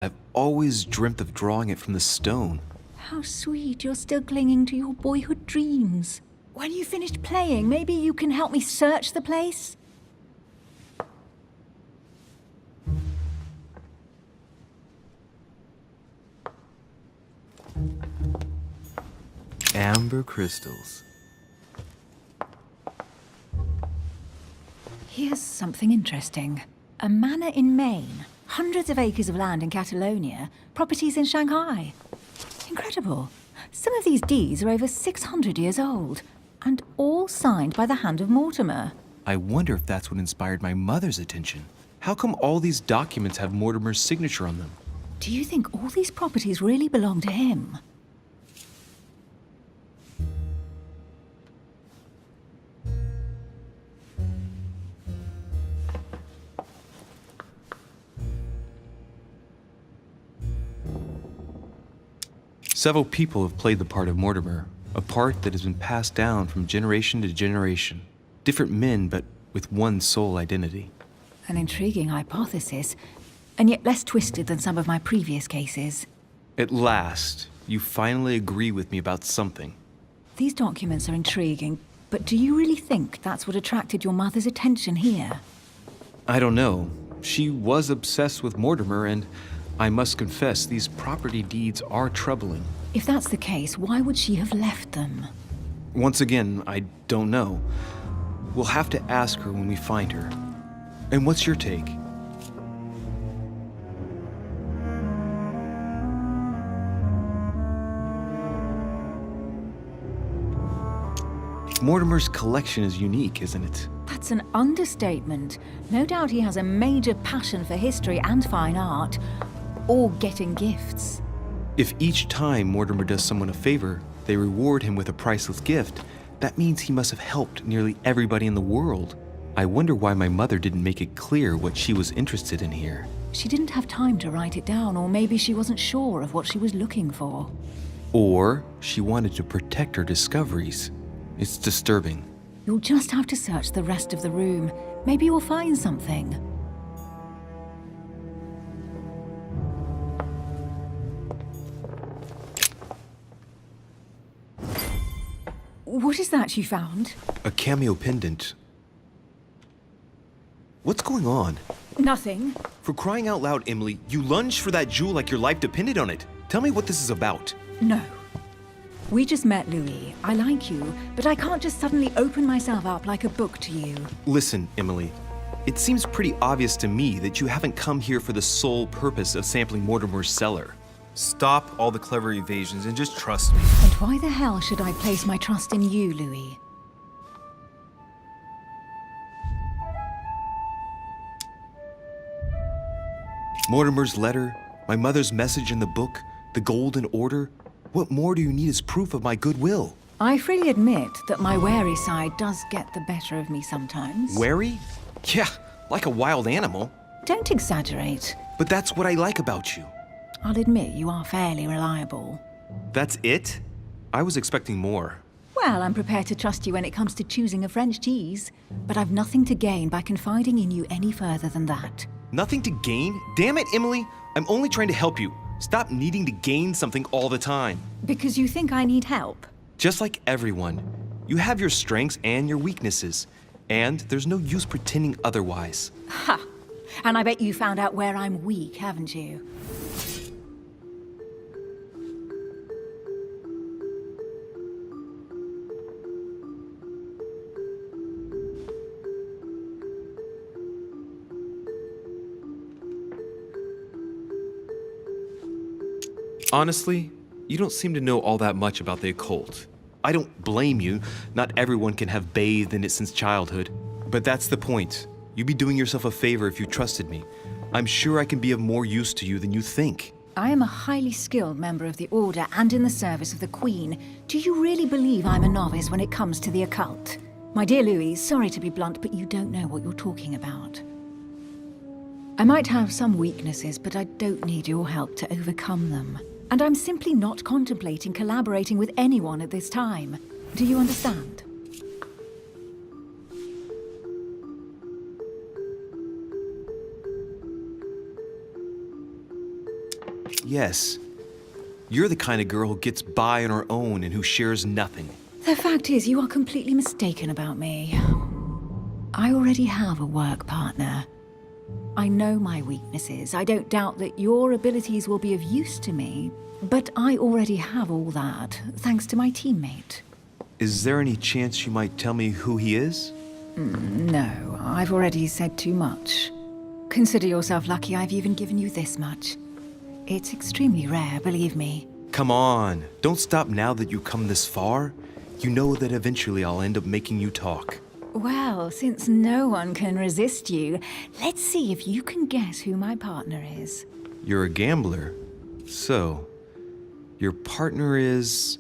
I've always dreamt of drawing it from the stone. How sweet, you're still clinging to your boyhood dreams. When you finished playing, maybe you can help me search the place? Amber crystals. Here's something interesting. A manor in Maine, hundreds of acres of land in Catalonia, properties in Shanghai. Incredible. Some of these deeds are over 600 years old, and all signed by the hand of Mortimer. I wonder if that's what inspired my mother's attention. How come all these documents have Mortimer's signature on them? Do you think all these properties really belong to him? Several people have played the part of Mortimer, a part that has been passed down from generation to generation. Different men, but with one sole identity. An intriguing hypothesis, and yet less twisted than some of my previous cases. At last, you finally agree with me about something. These documents are intriguing, but do you really think that's what attracted your mother's attention here? I don't know. She was obsessed with Mortimer, and I must confess, these property deeds are troubling. If that's the case, why would she have left them? Once again, I don't know. We'll have to ask her when we find her. And what's your take? Mortimer's collection is unique, isn't it? That's an understatement. No doubt he has a major passion for history and fine art, or getting gifts. If each time Mortimer does someone a favor, they reward him with a priceless gift, that means he must have helped nearly everybody in the world. I wonder why my mother didn't make it clear what she was interested in here. She didn't have time to write it down, or maybe she wasn't sure of what she was looking for. Or she wanted to protect her discoveries. It's disturbing. You'll just have to search the rest of the room. Maybe you'll find something. What is that you found? A cameo pendant. What's going on? Nothing. For crying out loud, Emily, you lunged for that jewel like your life depended on it. Tell me what this is about. No. We just met, Louis. I like you, but I can't just suddenly open myself up like a book to you. Listen, Emily. It seems pretty obvious to me that you haven't come here for the sole purpose of sampling Mortimer's cellar. Stop all the clever evasions and just trust me. And why the hell should I place my trust in you, Louis? Mortimer's letter, my mother's message in the book, the Golden Order. What more do you need as proof of my goodwill? I freely admit that my wary side does get the better of me sometimes. Wary? Yeah, like a wild animal. Don't exaggerate. But that's what I like about you. I'll admit you are fairly reliable. That's it? I was expecting more. Well, I'm prepared to trust you when it comes to choosing a French cheese, but I've nothing to gain by confiding in you any further than that. Nothing to gain? Damn it, Emily! I'm only trying to help you. Stop needing to gain something all the time. Because you think I need help? Just like everyone, you have your strengths and your weaknesses, and there's no use pretending otherwise. Ha! And I bet you found out where I'm weak, haven't you? Honestly, you don't seem to know all that much about the occult. I don't blame you. Not everyone can have bathed in it since childhood. But that's the point. You'd be doing yourself a favor if you trusted me. I'm sure I can be of more use to you than you think. I am a highly skilled member of the Order and in the service of the Queen. Do you really believe I'm a novice when it comes to the occult? My dear Louis, sorry to be blunt, but you don't know what you're talking about. I might have some weaknesses, but I don't need your help to overcome them. And I'm simply not contemplating collaborating with anyone at this time. Do you understand? Yes. You're the kind of girl who gets by on her own and who shares nothing. The fact is, you are completely mistaken about me. I already have a work partner. I know my weaknesses. I don't doubt that your abilities will be of use to me, but I already have all that, thanks to my teammate. Is there any chance you might tell me who he is? No, I've already said too much. Consider yourself lucky I've even given you this much. It's extremely rare, believe me. Come on, don't stop now that you've come this far. You know that eventually I'll end up making you talk. Well, since no one can resist you, let's see if you can guess who my partner is. You're a gambler. So, your partner is...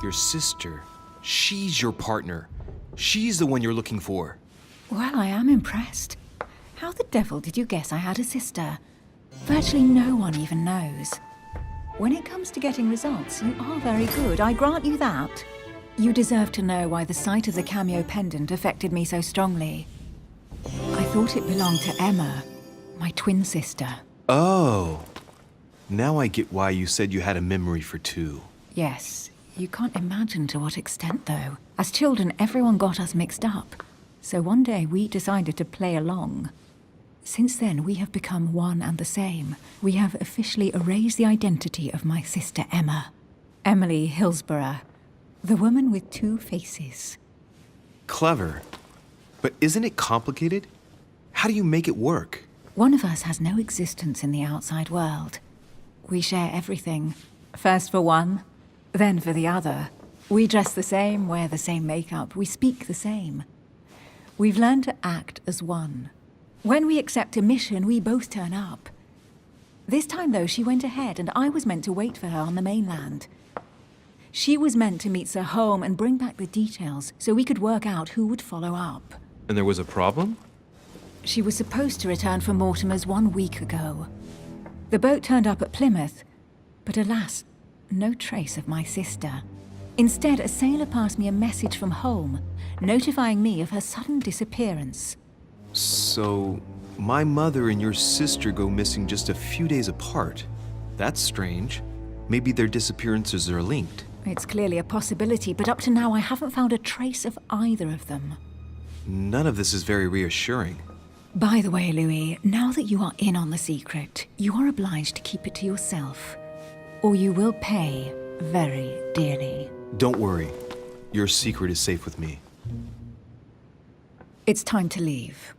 Your sister. She's your partner. She's the one you're looking for. Well, I am impressed. How the devil did you guess I had a sister? Virtually no one even knows. When it comes to getting results, you are very good, I grant you that. You deserve to know why the sight of the cameo pendant affected me so strongly. I thought it belonged to Emma, my twin sister. Oh. Now I get why you said you had a memory for two. Yes, you can't imagine to what extent, though. As children, everyone got us mixed up. So one day we decided to play along. Since then, we have become one and the same. We have officially erased the identity of my sister Emma. Emily Hillsborough, the woman with two faces. Clever. But isn't it complicated? How do you make it work? One of us has no existence in the outside world. We share everything. First for one, then for the other. We dress the same, wear the same makeup, we speak the same. We've learned to act as one. When we accept a mission, we both turn up. This time, though, she went ahead, and I was meant to wait for her on the mainland. She was meant to meet Sir Home and bring back the details so we could work out who would follow up. And there was a problem? She was supposed to return from Mortimer's 1 week ago. The boat turned up at Plymouth, but alas, no trace of my sister. Instead, a sailor passed me a message from home, notifying me of her sudden disappearance. So, my mother and your sister go missing just a few days apart. That's strange. Maybe their disappearances are linked. It's clearly a possibility, but up to now I haven't found a trace of either of them. None of this is very reassuring. By the way, Louis, now that you are in on the secret, you are obliged to keep it to yourself, or you will pay very dearly. Don't worry. Your secret is safe with me. It's time to leave.